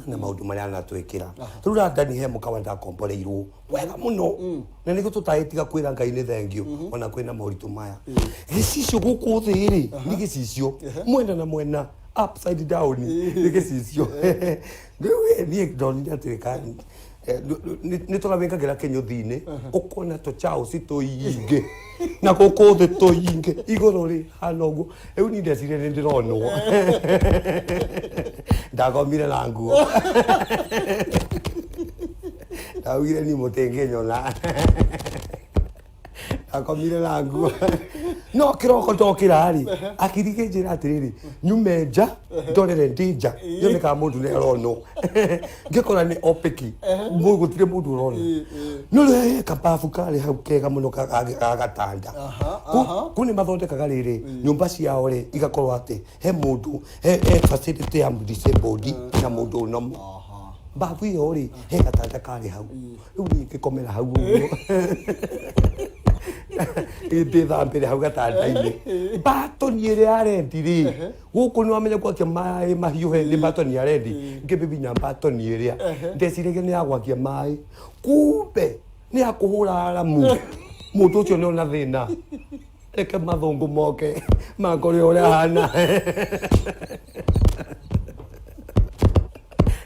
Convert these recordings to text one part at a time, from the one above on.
na maundu maria anatwikira riu Radani he mukawa ndakomboreirwo wega muno na niguo tutahitiga kwira Ngai ni thengio ona kwina mauritu maya gicicio guku thi ri ni gicicio mwena na mwena upside down ni gicicio riu ni ndoni atwika ni turabengagira kinyuthi-ini ukona to Charles tuinge na guku thi tuinge iguru ri hana uguo riu ni ndeciragia nindironwo ndakomire na nguo ndaugire ni mutinginyona ndakomire na nguo no kiroko ndokira ri akiriginjira atiriri nyume nja ndorere ndinja yone ka mundu ne aronwo ngikora ni opiki gutire mundu uronwo no le Kambabu kari hau kega muno ka gitanda kuni mathondekaga riri nyumba ciao ri igakorwo ati he mundu he facility ya disabled na mundu namo Kambabu iyo ri he gitanda kari hau riu ngikomera hau uguo ndithambire hau gitanda-ini batoni iria arendi ri guku ni wamenya gwakia mai mahiuhe ni batoni arendi ngibibinya batoni iria ndeciragia ni agwakia mai kumbe ni akuhura aramu mundu ucio ni ona thiina reke athungu moke makore uria hana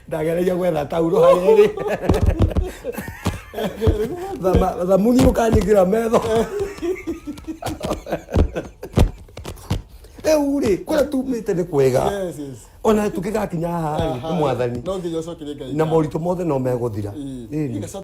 ndagereria gwetha tauro haria ri thamuni ukanyigira metho ri kuria tumite ni kwega ona tukigakinya haha mwathani na mauritu mothe no meguthira